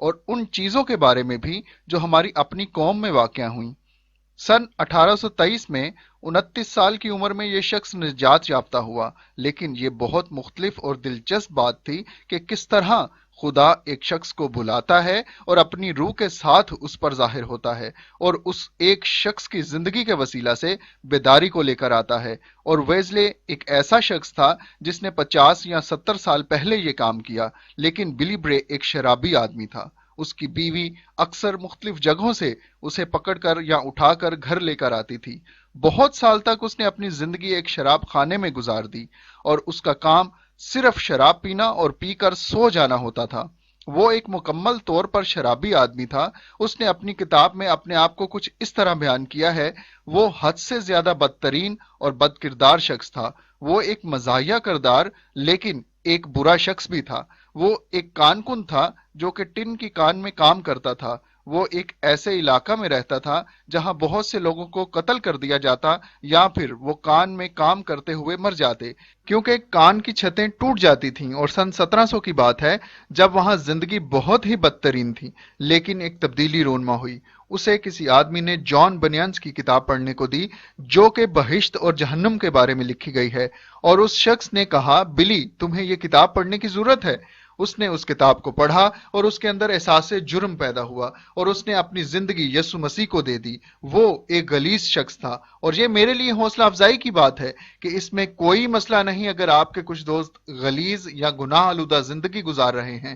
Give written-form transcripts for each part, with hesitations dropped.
اور ان چیزوں کے بارے میں بھی جو ہماری اپنی قوم میں واقع ہوئیں۔ سن 1823 میں 29 سال کی عمر میں یہ شخص نجات یافتہ ہوا، لیکن یہ بہت مختلف اور دلچسپ بات تھی کہ کس طرح خدا ایک شخص کو بلاتا ہے اور اپنی روح کے ساتھ اس پر ظاہر ہوتا ہے اور اس ایک شخص کی زندگی کے وسیلہ سے بیداری کو لے کر آتا ہے۔ اور ویزلے ایک ایسا شخص تھا جس نے 50 یا 70 سال پہلے یہ کام کیا، لیکن بلی برے ایک شرابی آدمی تھا۔ اس کی بیوی اکثر مختلف جگہوں سے اسے پکڑ کر یا اٹھا کر گھر لے کر آتی تھی۔ بہت سال تک اس نے اپنی زندگی ایک شراب خانے میں گزار دی اور اس کا کام صرف شراب پینا اور پی کر سو جانا ہوتا تھا۔ وہ ایک مکمل طور پر شرابی آدمی تھا۔ اس نے اپنی کتاب میں اپنے آپ کو کچھ اس طرح بیان کیا ہے: وہ حد سے زیادہ بدترین اور بد کردار شخص تھا۔ وہ ایک مزاحیہ کردار لیکن ایک برا شخص بھی تھا۔ وہ ایک کان کن تھا جو کہ ٹن کی کان میں کام کرتا تھا۔ وہ ایک ایسے علاقہ میں رہتا تھا جہاں بہت سے لوگوں کو قتل کر دیا جاتا یا پھر وہ کان میں کام کرتے ہوئے مر جاتے، کیونکہ کان کی چھتیں ٹوٹ جاتی تھیں۔ اور سن 1700 کی بات ہے جب وہاں زندگی بہت ہی بدترین تھی، لیکن ایک تبدیلی رونما ہوئی۔ اسے کسی آدمی نے جان بنیانز کی کتاب پڑھنے کو دی جو کہ بہشت اور جہنم کے بارے میں لکھی گئی ہے، اور اس شخص نے کہا، بلی، تمہیں یہ کتاب پڑھنے کی ضرورت ہے۔ اس نے اس کتاب کو پڑھا اور اس کے اندر احساس جرم پیدا ہوا اور اس نے اپنی زندگی یسوع مسیح کو دے دی۔ وہ ایک غلیظ شخص تھا، اور یہ میرے لیے حوصلہ افزائی کی بات ہے کہ اس میں کوئی مسئلہ نہیں اگر آپ کے کچھ دوست غلیظ یا گناہ آلودہ زندگی گزار رہے ہیں۔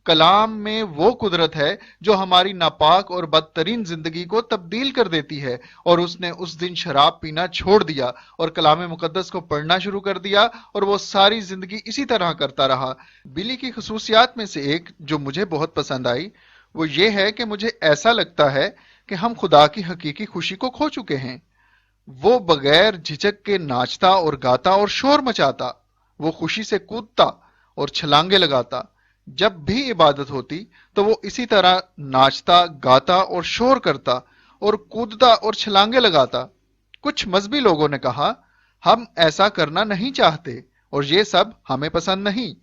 کلام میں وہ قدرت ہے جو ہماری ناپاک اور بدترین زندگی کو تبدیل کر دیتی ہے، اور اس نے اس دن شراب پینا چھوڑ دیا اور کلام مقدس کو پڑھنا شروع کر دیا، اور وہ ساری زندگی اسی طرح کرتا رہا۔ بلی کی خصوصیات میں سے ایک جو مجھے بہت پسند آئی وہ یہ ہے کہ مجھے ایسا لگتا ہے کہ ہم خدا کی حقیقی خوشی کو کھو چکے ہیں۔ وہ بغیر جھجک کے ناچتا اور گاتا اور شور مچاتا، وہ خوشی سے کودتا اور چھلانگے لگاتا۔ جب بھی عبادت ہوتی تو وہ اسی طرح ناچتا، گاتا اور شور کرتا اور کودتا اور چھلانگے لگاتا۔ کچھ مذہبی لوگوں نے کہا، ہم ایسا کرنا نہیں چاہتے اور یہ سب ہمیں پسند نہیں،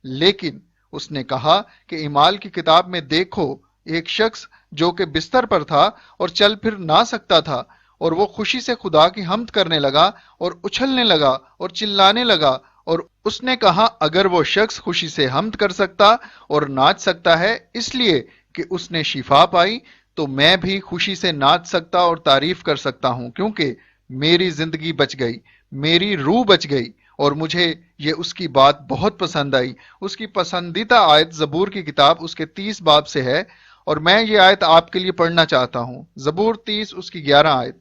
لیکن اس نے کہا کہ اعمال کی کتاب میں دیکھو ایک شخص جو کہ بستر پر تھا اور چل پھر نہ سکتا تھا، اور وہ خوشی سے خدا کی حمد کرنے لگا اور اچھلنے لگا اور چلانے لگا، اور اس نے کہا اگر وہ شخص خوشی سے حمد کر سکتا اور ناچ سکتا ہے اس لیے کہ اس نے شفا پائی، تو میں بھی خوشی سے ناچ سکتا اور تعریف کر سکتا ہوں، کیونکہ میری زندگی بچ گئی، میری روح بچ گئی۔ اور مجھے یہ اس کی بات بہت پسند آئی۔ اس کی پسندیدہ آیت زبور کی کتاب اس کے 30 باب سے ہے، اور میں یہ آیت آپ کے لیے پڑھنا چاہتا ہوں۔ زبور 30 اس کی 11 آیت: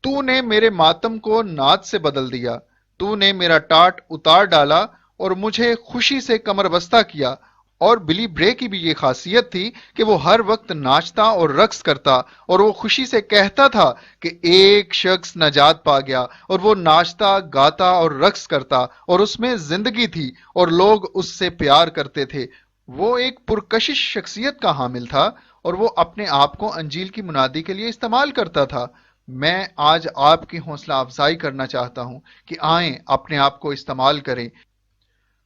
تو نے میرے ماتم کو ناچ سے بدل دیا، تو نے میرا ٹاٹ اتار ڈالا اور مجھے خوشی سے کمر بستہ کیا۔ اور بلی برے کی بھی یہ خاصیت تھی کہ وہ ہر وقت ناچتا اور رقص کرتا، اور وہ خوشی سے کہتا تھا کہ ایک شخص نجات پا گیا، اور وہ ناچتا، گاتا اور رقص کرتا، اور اس میں زندگی تھی اور لوگ اس سے پیار کرتے تھے۔ وہ ایک پرکشش شخصیت کا حامل تھا اور وہ اپنے آپ کو انجیل کی منادی کے لیے استعمال کرتا تھا۔ میں آج آپ کی حوصلہ افزائی کرنا چاہتا ہوں کہ آئیں اپنے آپ کو استعمال کریں۔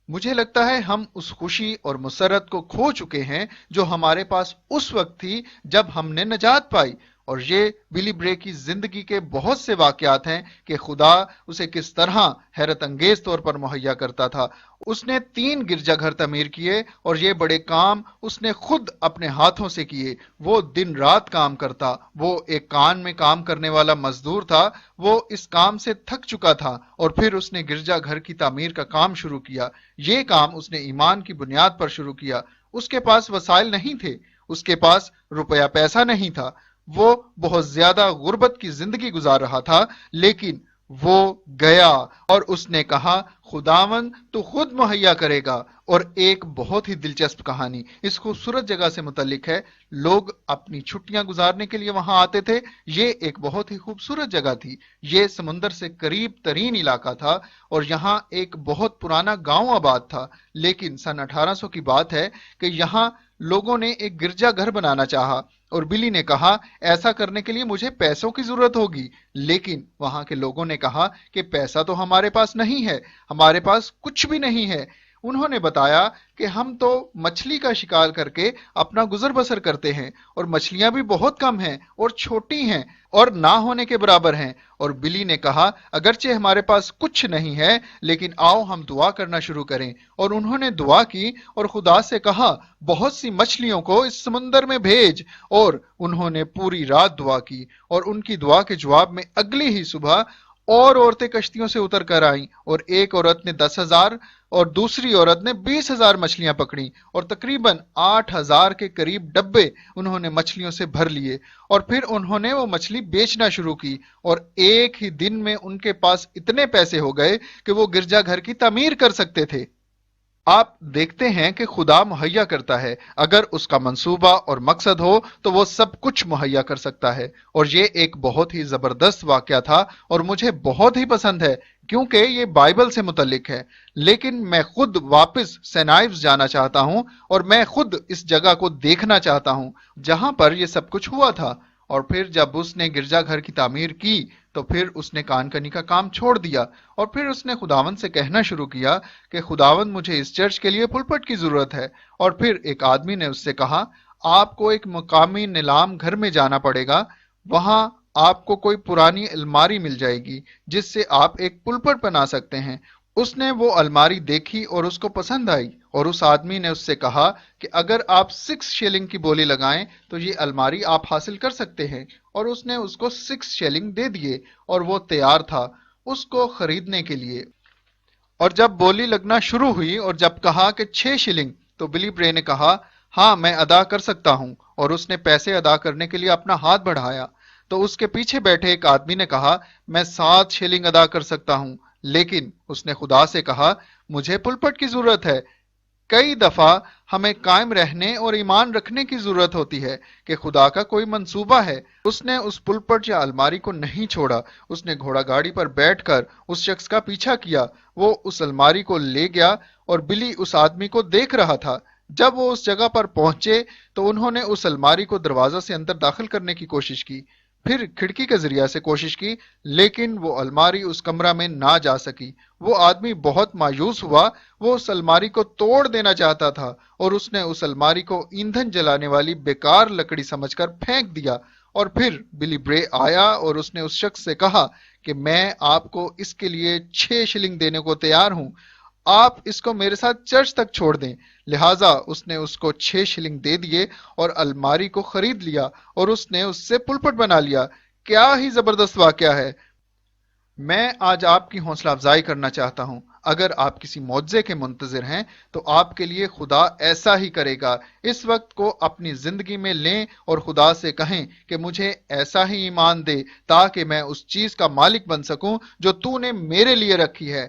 مجھے لگتا ہے ہم اس خوشی اور مسرت کو کھو چکے ہیں جو ہمارے پاس اس وقت تھی جب ہم نے نجات پائی، اور یہ بلی برے کی زندگی کے بہت سے واقعات ہیں کہ خدا اسے کس طرح حیرت انگیز طور پر مہیا کرتا تھا۔ اس نے 3 گرجا گھر تعمیر کیے اور یہ بڑے کام اس نے خود اپنے ہاتھوں سے کیے۔ وہ دن رات کام کرتا، وہ ایک کان میں کام کرنے والا مزدور تھا۔ وہ اس کام سے تھک چکا تھا اور پھر اس نے گرجا گھر کی تعمیر کا کام شروع کیا۔ یہ کام اس نے ایمان کی بنیاد پر شروع کیا۔ اس کے پاس وسائل نہیں تھے، اس کے پاس روپیہ پیسہ نہیں تھا، وہ بہت زیادہ غربت کی زندگی گزار رہا تھا، لیکن وہ گیا اور اس نے کہا خداوند تو خود مہیا کرے گا۔ اور ایک بہت ہی دلچسپ کہانی اس خوبصورت جگہ سے متعلق ہے۔ لوگ اپنی چھٹیاں گزارنے کے لیے وہاں آتے تھے۔ یہ ایک بہت ہی خوبصورت جگہ تھی، یہ سمندر سے قریب ترین علاقہ تھا، اور یہاں ایک بہت پرانا گاؤں آباد تھا۔ لیکن سن 1800 کی بات ہے کہ یہاں لوگوں نے ایک گرجا گھر بنانا چاہا، اور بلی نے کہا ایسا کرنے کے لیے مجھے پیسوں کی ضرورت ہوگی، لیکن وہاں کے لوگوں نے کہا کہ پیسہ تو ہمارے پاس نہیں ہے، ہمارے پاس کچھ بھی نہیں ہے۔ انہوں نے بتایا کہ ہم تو مچھلی کا شکار کر کے اپنا گزر بسر کرتے ہیں، اور مچھلیاں بھی بہت کم ہیں اور چھوٹی ہیں اور نہ ہونے کے برابر ہیں۔ اور بلی نے کہا اگرچہ ہمارے پاس کچھ نہیں ہے، لیکن آؤ ہم دعا کرنا شروع کریں۔ اور انہوں نے دعا کی اور خدا سے کہا بہت سی مچھلیوں کو اس سمندر میں بھیج، اور انہوں نے پوری رات دعا کی، اور ان کی دعا کے جواب میں اگلی ہی صبح اور عورتیں کشتیوں سے اتر کر آئیں، اور ایک عورت نے 10,000 اور دوسری عورت نے 20,000 مچھلیاں پکڑیں، اور تقریباً 8,000 کے قریب ڈبے انہوں نے مچھلیوں سے بھر لیے، اور پھر انہوں نے وہ مچھلی بیچنا شروع کی، اور ایک ہی دن میں ان کے پاس اتنے پیسے ہو گئے کہ وہ گرجا گھر کی تعمیر کر سکتے تھے۔ آپ دیکھتے ہیں کہ خدا مہیا کرتا ہے، اگر اس کا منصوبہ اور مقصد ہو تو وہ سب کچھ مہیا کر سکتا ہے۔ اور یہ ایک بہت ہی زبردست واقعہ تھا اور مجھے بہت ہی پسند ہے کیونکہ یہ بائبل سے متعلق ہے۔ لیکن میں خود واپس سینائیوز جانا چاہتا ہوں اور میں خود اس جگہ کو دیکھنا چاہتا ہوں جہاں پر یہ سب کچھ ہوا تھا۔ اور پھر جب اس نے گرجا گھر کی تعمیر کی تو پھر اس نے کان کنی کا کام چھوڑ دیا، اور پھر اس نے خداوند سے کہنا شروع کیا کہ خداوند مجھے اس چرچ کے لیے پلپٹ کی ضرورت ہے۔ اور پھر ایک آدمی نے اس سے کہا آپ کو ایک مقامی نیلام گھر میں جانا پڑے گا، وہاں آپ کو کوئی پرانی الماری مل جائے گی جس سے آپ ایک پلپٹ بنا سکتے ہیں۔ اس نے وہ الماری دیکھی اور اس کو پسند آئی، اور اس آدمی نے اس سے کہا کہ اگر آپ 6 شیلنگ کی بولی لگائیں تو یہ الماری آپ حاصل کر سکتے ہیں، اور اس نے اس کو 6 شیلنگ دے دیے، اور وہ تیار تھا اس کو خریدنے کے لیے۔ اور جب بولی لگنا شروع ہوئی اور جب کہا کہ 6 شیلنگ، تو بلی برے نے کہا ہاں میں ادا کر سکتا ہوں، اور اس نے پیسے ادا کرنے کے لیے اپنا ہاتھ بڑھایا۔ تو اس کے پیچھے بیٹھے ایک آدمی نے کہا میں 7 شیلنگ ادا کر سکتا ہوں، لیکن اس نے خدا سے کہا مجھے پلپٹ کی ضرورت ہے۔ کئی دفعہ ہمیں قائم رہنے اور ایمان رکھنے کی ضرورت ہوتی ہے کہ خدا کا کوئی منصوبہ ہے۔ اس نے اس پلپٹ یا الماری کو نہیں چھوڑا، اس نے گھوڑا گاڑی پر بیٹھ کر اس شخص کا پیچھا کیا، وہ اس الماری کو لے گیا، اور بلی اس آدمی کو دیکھ رہا تھا۔ جب وہ اس جگہ پر پہنچے تو انہوں نے اس الماری کو دروازہ سے اندر داخل کرنے کی کوشش کی، پھر کھڑکی کے ذریعے سے کوشش کی، لیکن وہ الماری اس کمرہ میں نہ جا سکی۔ وہ آدمی بہت مایوس ہوا، وہ اس الماری کو توڑ دینا چاہتا تھا، اور اس نے اس الماری کو ایندھن جلانے والی بیکار لکڑی سمجھ کر پھینک دیا۔ اور پھر بلی برے آیا اور اس نے اس شخص سے کہا کہ میں آپ کو اس کے لیے 6 شلنگ دینے کو تیار ہوں، آپ اس کو میرے ساتھ چرچ تک چھوڑ دیں۔ لہٰذا اس نے اس کو 6 شلنگ دے دیے اور الماری کو خرید لیا، اور اس نے اس سے پلپٹ بنا لیا۔ کیا ہی زبردست واقعہ ہے۔ میں آج آپ کی حوصلہ افزائی کرنا چاہتا ہوں، اگر آپ کسی معجزے کے منتظر ہیں تو آپ کے لیے خدا ایسا ہی کرے گا۔ اس وقت کو اپنی زندگی میں لیں اور خدا سے کہیں کہ مجھے ایسا ہی ایمان دے تاکہ میں اس چیز کا مالک بن سکوں جو تو نے میرے لیے رکھی ہے۔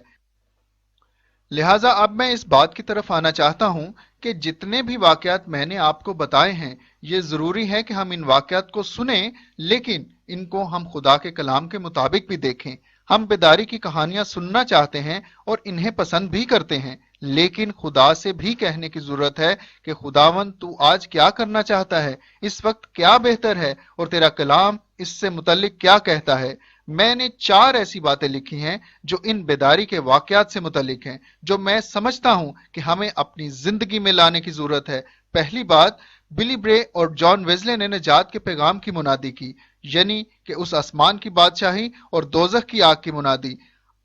لہٰذا اب میں اس بات کی طرف آنا چاہتا ہوں کہ جتنے بھی واقعات میں نے آپ کو بتائے ہیں، یہ ضروری ہے کہ ہم ان واقعات کو سنیں، لیکن ان کو ہم خدا کے کلام کے مطابق بھی دیکھیں۔ ہم بیداری کی کہانیاں سننا چاہتے ہیں اور انہیں پسند بھی کرتے ہیں، لیکن خدا سے بھی کہنے کی ضرورت ہے کہ خداوند تو آج کیا کرنا چاہتا ہے، اس وقت کیا بہتر ہے، اور تیرا کلام اس سے متعلق کیا کہتا ہے۔ میں نے 4 ایسی باتیں لکھی ہیں جو ان بیداری کے واقعات سے متعلق ہیں، جو میں سمجھتا ہوں کہ ہمیں اپنی زندگی میں لانے کی ضرورت ہے۔ پہلی بات، بلی برے اور جان ویزلے نے نجات کے پیغام کی منادی کی، یعنی کہ اس آسمان کی بادشاہی اور دوزخ کی آگ کی منادی۔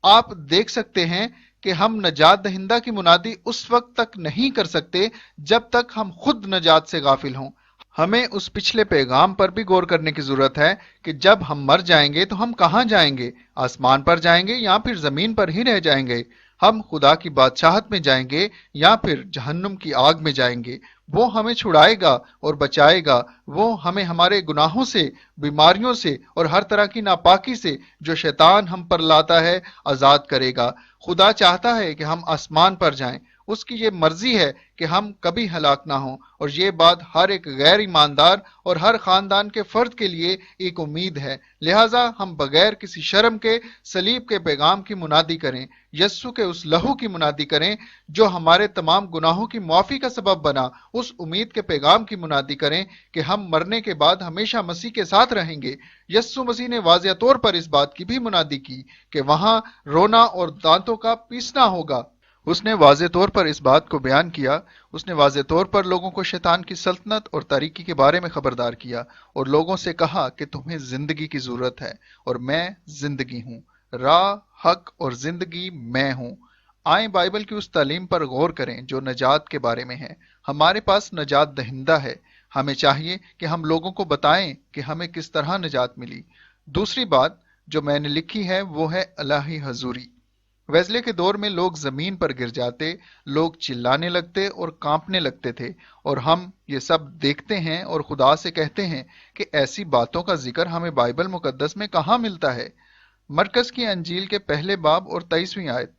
آپ دیکھ سکتے ہیں کہ ہم نجات دہندہ کی منادی اس وقت تک نہیں کر سکتے جب تک ہم خود نجات سے غافل ہوں۔ ہمیں اس پچھلے پیغام پر بھی غور کرنے کی ضرورت ہے کہ جب ہم مر جائیں گے تو ہم کہاں جائیں گے، آسمان پر جائیں گے یا پھر زمین پر ہی رہ جائیں گے، ہم خدا کی بادشاہت میں جائیں گے یا پھر جہنم کی آگ میں جائیں گے۔ وہ ہمیں چھڑائے گا اور بچائے گا، وہ ہمیں ہمارے گناہوں سے، بیماریوں سے اور ہر طرح کی ناپاکی سے جو شیطان ہم پر لاتا ہے آزاد کرے گا۔ خدا چاہتا ہے کہ ہم آسمان پر جائیں، اس کی یہ مرضی ہے کہ ہم کبھی ہلاک نہ ہوں، اور یہ بات ہر ایک غیر ایماندار اور ہر خاندان کے فرد کے لیے ایک امید ہے۔ لہٰذا ہم بغیر کسی شرم کے صلیب کے پیغام کی منادی کریں، یسوع کے اس لہو کی منادی کریں جو ہمارے تمام گناہوں کی معافی کا سبب بنا، اس امید کے پیغام کی منادی کریں کہ ہم مرنے کے بعد ہمیشہ مسیح کے ساتھ رہیں گے۔ یسوع مسیح نے واضح طور پر اس بات کی بھی منادی کی کہ وہاں رونا اور دانتوں کا پیسنا ہوگا۔ اس نے واضح طور پر اس بات کو بیان کیا، اس نے واضح طور پر لوگوں کو شیطان کی سلطنت اور تاریکی کے بارے میں خبردار کیا اور لوگوں سے کہا کہ تمہیں زندگی کی ضرورت ہے اور میں زندگی ہوں، راہ، حق اور زندگی میں ہوں۔ آئیں بائبل کی اس تعلیم پر غور کریں جو نجات کے بارے میں ہے۔ ہمارے پاس نجات دہندہ ہے، ہمیں چاہیے کہ ہم لوگوں کو بتائیں کہ ہمیں کس طرح نجات ملی۔ دوسری بات جو میں نے لکھی ہے وہ ہے الہی حضوری۔ ویزلے کے دور میں لوگ زمین پر گر جاتے، لوگ چلانے لگتے اور کانپنے لگتے تھے، اور ہم یہ سب دیکھتے ہیں اور خدا سے کہتے ہیں کہ ایسی باتوں کا ذکر ہمیں بائبل مقدس میں کہاں ملتا ہے؟ مرکز کی انجیل کے پہلے باب اور 23ویں آیت۔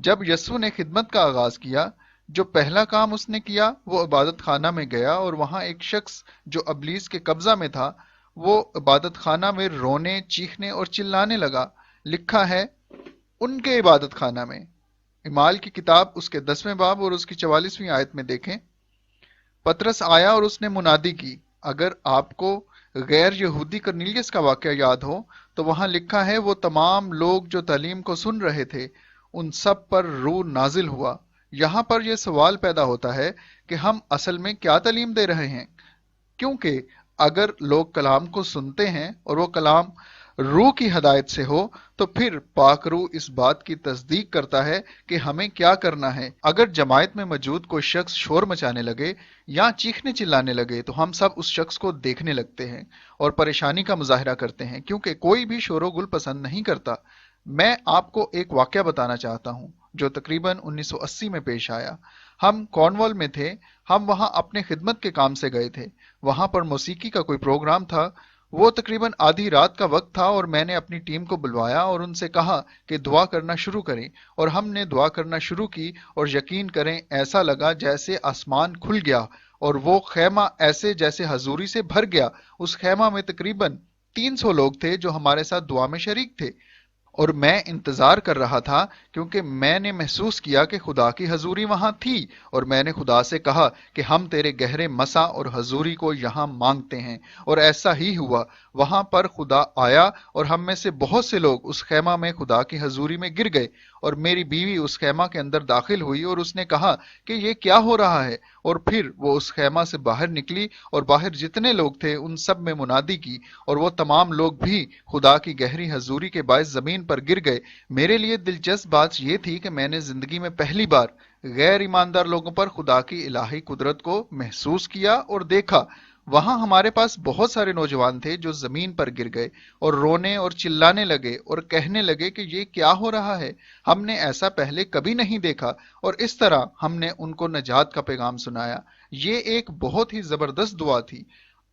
جب یسوع نے خدمت کا آغاز کیا، جو پہلا کام اس نے کیا وہ عبادت خانہ میں گیا، اور وہاں ایک شخص جو ابلیس کے قبضہ میں تھا وہ عبادت خانہ میں رونے، چیخنے اور چلانے لگا۔ لکھا ہے ان کے عبادت خانہ میں۔ اعمال کی کتاب اس کے 10ویں باب اور اس کی 44ویں آیت میں دیکھیں۔ پطرس آیا اور اس نے منادی کی۔ اگر آپ کو غیر یہودی کرنیلیس کا واقعہ یاد ہو تو وہاں لکھا ہے وہ تمام لوگ جو تعلیم کو سن رہے تھے ان سب پر روح نازل ہوا۔ یہاں پر یہ سوال پیدا ہوتا ہے کہ ہم اصل میں کیا تعلیم دے رہے ہیں، کیونکہ اگر لوگ کلام کو سنتے ہیں اور وہ کلام روح کی ہدایت سے ہو تو پھر پاک روح اس بات کی تصدیق کرتا ہے کہ ہمیں کیا کرنا ہے۔ اگر جماعت میں موجود کوئی شخص شور مچانے لگے یا چیخنے چلانے لگے تو ہم سب اس شخص کو دیکھنے لگتے ہیں اور پریشانی کا مظاہرہ کرتے ہیں، کیونکہ کوئی بھی شور و گل پسند نہیں کرتا۔ میں آپ کو ایک واقعہ بتانا چاہتا ہوں جو تقریباً 1980 میں پیش آیا۔ ہم کارنوال میں تھے، ہم وہاں اپنے خدمت کے کام سے گئے تھے۔ وہاں پر موسیقی کا کوئی پروگرام تھا۔ وہ تقریباً آدھی رات کا وقت تھا اور میں نے اپنی ٹیم کو بلوایا اور ان سے کہا کہ دعا کرنا شروع کریں، اور ہم نے دعا کرنا شروع کی، اور یقین کریں ایسا لگا جیسے آسمان کھل گیا اور وہ خیمہ ایسے جیسے حضوری سے بھر گیا۔ اس خیمہ میں تقریباً 300 لوگ تھے جو ہمارے ساتھ دعا میں شریک تھے، اور میں انتظار کر رہا تھا کیونکہ میں نے محسوس کیا کہ خدا کی حضوری وہاں تھی، اور میں نے خدا سے کہا کہ ہم تیرے گہرے مسا اور حضوری کو یہاں مانگتے ہیں، اور ایسا ہی ہوا۔ وہاں پر خدا آیا اور ہم میں سے بہت سے لوگ اس خیمہ میں خدا کی حضوری میں گر گئے، اور میری بیوی اس خیمہ کے اندر داخل ہوئی اور اس نے کہا کہ یہ کیا ہو رہا ہے، اور پھر وہ اس خیمہ سے باہر نکلی اور باہر جتنے لوگ تھے ان سب میں منادی کی، اور وہ تمام لوگ بھی خدا کی گہری حضوری کے باعث زمین پر گر گئے۔ میرے لیے دلچسپ بات یہ تھی کہ میں نے زندگی میں پہلی بار غیر ایماندار لوگوں پر خدا کی الہی قدرت کو محسوس کیا اور دیکھا۔ وہاں ہمارے پاس بہت سارے نوجوان تھے جو زمین پر گر گئے اور رونے اور چلانے لگے اور کہنے لگے کہ یہ کیا ہو رہا ہے، ہم نے ایسا پہلے کبھی نہیں دیکھا، اور اس طرح ہم نے ان کو نجات کا پیغام سنایا۔ یہ ایک بہت ہی زبردست دعا تھی۔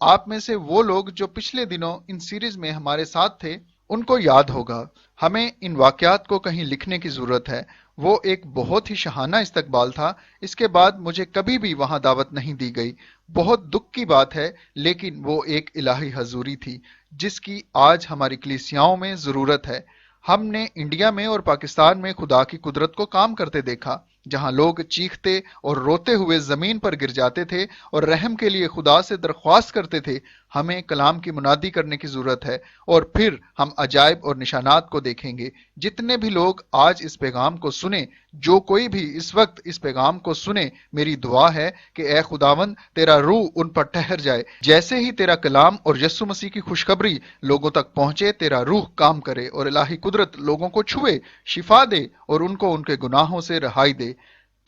آپ میں سے وہ لوگ جو پچھلے دنوں ان سیریز میں ہمارے ساتھ تھے ان کو یاد ہوگا۔ ہمیں ان واقعات کو کہیں لکھنے کی ضرورت ہے۔ وہ ایک بہت ہی شاہانہ استقبال تھا۔ اس کے بعد مجھے کبھی بھی وہاں دعوت نہیں دی گئی۔ بہت دکھ کی بات ہے، لیکن وہ ایک الہی حضوری تھی جس کی آج ہماری کلیسیاؤں میں ضرورت ہے۔ ہم نے انڈیا میں اور پاکستان میں خدا کی قدرت کو کام کرتے دیکھا، جہاں لوگ چیختے اور روتے ہوئے زمین پر گر جاتے تھے اور رحم کے لیے خدا سے درخواست کرتے تھے۔ ہمیں کلام کی منادی کرنے کی ضرورت ہے، اور پھر ہم عجائب اور نشانات کو دیکھیں گے۔ جتنے بھی لوگ آج اس پیغام کو سنیں، جو کوئی بھی اس وقت اس پیغام کو سنے، میری دعا ہے کہ اے خداوند تیرا روح ان پر ٹھہر جائے۔ جیسے ہی تیرا کلام اور یسوع مسیح کی خوشخبری لوگوں تک پہنچے، تیرا روح کام کرے اور الہی قدرت لوگوں کو چھوئے، شفا دے اور ان کو ان کے گناہوں سے رہائی دے۔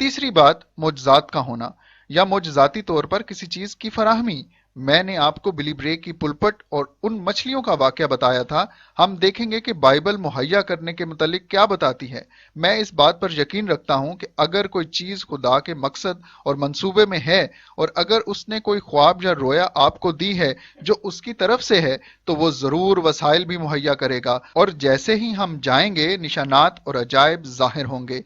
تیسری بات، معجزات کا ہونا یا معجزاتی طور پر کسی چیز کی فراہمی۔ میں نے آپ کو بلی برے کی پلپٹ اور ان مچھلیوں کا واقعہ بتایا تھا۔ ہم دیکھیں گے کہ بائبل مہیا کرنے کے متعلق کیا بتاتی ہے۔ میں اس بات پر یقین رکھتا ہوں کہ اگر کوئی چیز خدا کے مقصد اور منصوبے میں ہے، اور اگر اس نے کوئی خواب یا رویا آپ کو دی ہے جو اس کی طرف سے ہے، تو وہ ضرور وسائل بھی مہیا کرے گا، اور جیسے ہی ہم جائیں گے نشانات اور عجائب ظاہر ہوں گے۔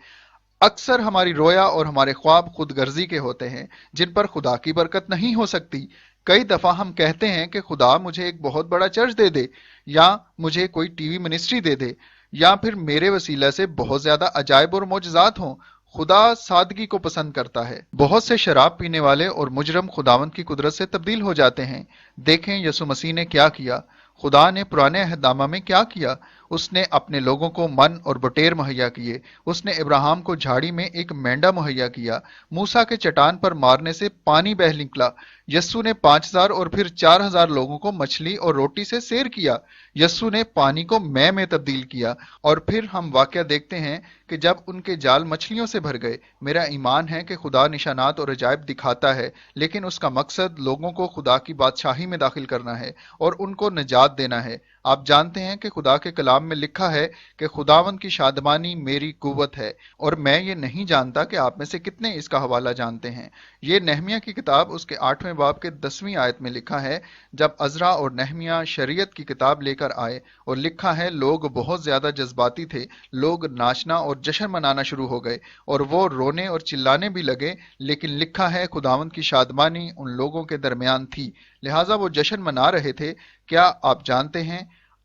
اکثر ہماری رویا اور ہمارے خواب خود غرضی کے ہوتے ہیں جن پر خدا کی برکت نہیں ہو سکتی۔ کئی دفعہ ہم کہتے ہیں کہ خدا مجھے ایک بہت بڑا چرچ دے دے، یا مجھے کوئی ٹی وی منسٹری دے دے، یا پھر میرے وسیلہ سے بہت زیادہ عجائب اور معجزات ہوں۔ خدا سادگی کو پسند کرتا ہے۔ بہت سے شراب پینے والے اور مجرم خداوند کی قدرت سے تبدیل ہو جاتے ہیں۔ دیکھیں یسوع مسیح نے کیا کیا، خدا نے پرانے عہد نامہ میں کیا کیا۔ اس نے اپنے لوگوں کو من اور بٹیر مہیا کیے، اس نے ابراہیم کو جھاڑی میں ایک مینڈا مہیا کیا، موسیٰ کے چٹان پر مارنے سے پانی بہہ نکلا، یسوع نے 5,000 اور پھر 4,000 لوگوں کو مچھلی اور روٹی سے سیر کیا، یسوع نے پانی کو میں تبدیل کیا۔ اور پھر ہم واقعہ دیکھتے ہیں کہ جب ان کے جال مچھلیوں سے بھر گئے۔ میرا ایمان ہے کہ خدا نشانات اور عجائب دکھاتا ہے، لیکن اس کا مقصد لوگوں کو خدا کی بادشاہی میں داخل کرنا ہے اور ان کو نجات دینا ہے۔ آپ جانتے ہیں کہ خدا کے کلام میں لکھا ہے کہ خداوند کی شادمانی میری قوت ہے، اور میں یہ نہیں جانتا کہ آپ میں سے کتنے اس کا حوالہ جانتے ہیں۔ یہ نہمیہ کی کتاب اس کے 8ویں باب کے 10ویں آیت میں لکھا ہے، جب عزرا اور نہمیہ شریعت کی کتاب لے کر آئے، اور لکھا ہے لوگ بہت زیادہ جذباتی تھے، لوگ ناچنا اور جشن منانا شروع ہو گئے اور وہ رونے اور چلانے بھی لگے، لیکن لکھا ہے خداوند کی شادمانی ان لوگوں کے درمیان تھی، لہٰذا وہ جشن منا رہے تھے۔ کیا آپ جانتے ہیں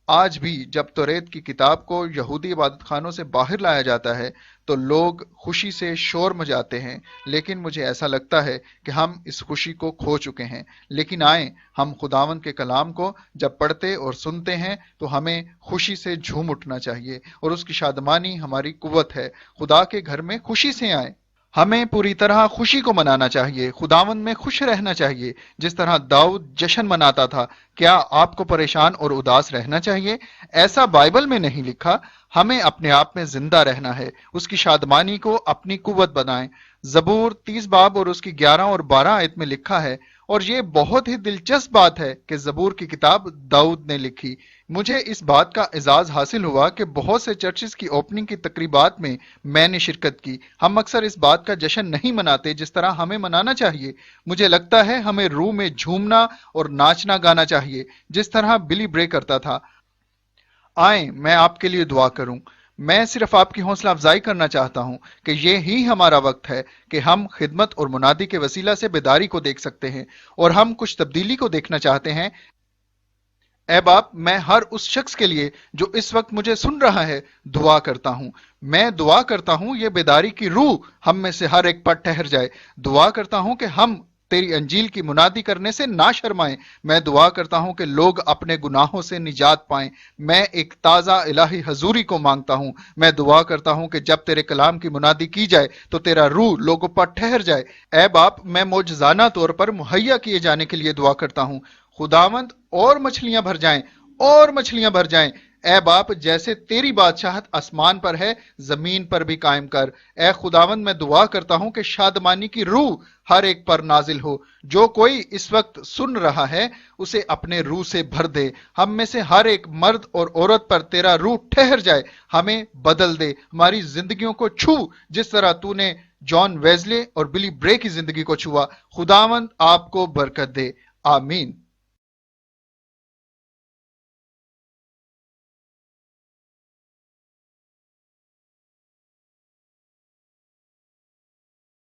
آج بھی جب توریت کی کتاب کو یہودی عبادت خانوں سے باہر لایا جاتا ہے تو لوگ خوشی سے شور مچاتے ہیں، لیکن مجھے ایسا لگتا ہے کہ ہم اس خوشی کو کھو چکے ہیں۔ لیکن آئیں، ہم خداوند کے کلام کو جب پڑھتے اور سنتے ہیں تو ہمیں خوشی سے جھوم اٹھنا چاہیے، اور اس کی شادمانی ہماری قوت ہے۔ خدا کے گھر میں خوشی سے آئیں، ہمیں پوری طرح خوشی کو منانا چاہیے، خداوند میں خوش رہنا چاہیے، جس طرح داؤد جشن مناتا تھا۔ کیا آپ کو پریشان اور اداس رہنا چاہیے؟ ایسا بائبل میں نہیں لکھا۔ ہمیں اپنے آپ میں زندہ رہنا ہے، اس کی شادمانی کو اپنی قوت بنائیں۔ زبور 30 باب اور اس کی 11 اور 12 آیت میں لکھا ہے، اور یہ بہت ہی دلچسپ بات ہے کہ زبور کی کتاب داؤد نے لکھی۔ مجھے اس بات کا اعزاز حاصل ہوا کہ بہت سے چرچز کی اوپننگ کی تقریبات میں نے شرکت کی۔ ہم اکثر اس بات کا جشن نہیں مناتے جس طرح ہمیں منانا چاہیے۔ مجھے لگتا ہے ہمیں روح میں جھومنا اور ناچنا گانا چاہیے، جس طرح بلی برے کرتا تھا۔ آئیں، میں آپ کے لیے دعا کروں۔ میں صرف آپ کی حوصلہ افزائی کرنا چاہتا ہوں کہ یہ ہی ہمارا وقت ہے کہ ہم خدمت اور منادی کے وسیلہ سے بیداری کو دیکھ سکتے ہیں، اور ہم کچھ تبدیلی کو دیکھنا چاہتے ہیں۔ اے باپ، میں ہر اس شخص کے لیے جو اس وقت مجھے سن رہا ہے دعا کرتا ہوں۔ میں دعا کرتا ہوں یہ بیداری کی روح ہم میں سے ہر ایک پر ٹھہر جائے۔ دعا کرتا ہوں کہ ہم تیری انجیل کی منادی کرنے سے نہ شرمائیں۔ میں دعا کرتا ہوں کہ لوگ اپنے گناہوں سے نجات پائیں۔ میں ایک تازہ الہی حضوری کو مانگتا ہوں۔ میں دعا کرتا ہوں کہ جب تیرے کلام کی منادی کی جائے تو تیرا روح لوگوں پر ٹھہر جائے۔ اے باپ، میں معجزانہ طور پر مہیا کیے جانے کے لیے دعا کرتا ہوں۔ خداوند، اور مچھلیاں بھر جائیں، اور مچھلیاں بھر جائیں۔ اے باپ، جیسے تیری بادشاہت آسمان پر ہے، زمین پر بھی قائم کر۔ اے خداوند، میں دعا کرتا ہوں کہ شادمانی کی روح ہر ایک پر نازل ہو۔ جو کوئی اس وقت سن رہا ہے اسے اپنے روح سے بھر دے۔ ہم میں سے ہر ایک مرد اور عورت پر تیرا روح ٹھہر جائے، ہمیں بدل دے، ہماری زندگیوں کو چھو جس طرح تو نے جان ویزلے اور بلی برے کی زندگی کو چھوا۔ خداوند آپ کو برکت دے، آمین۔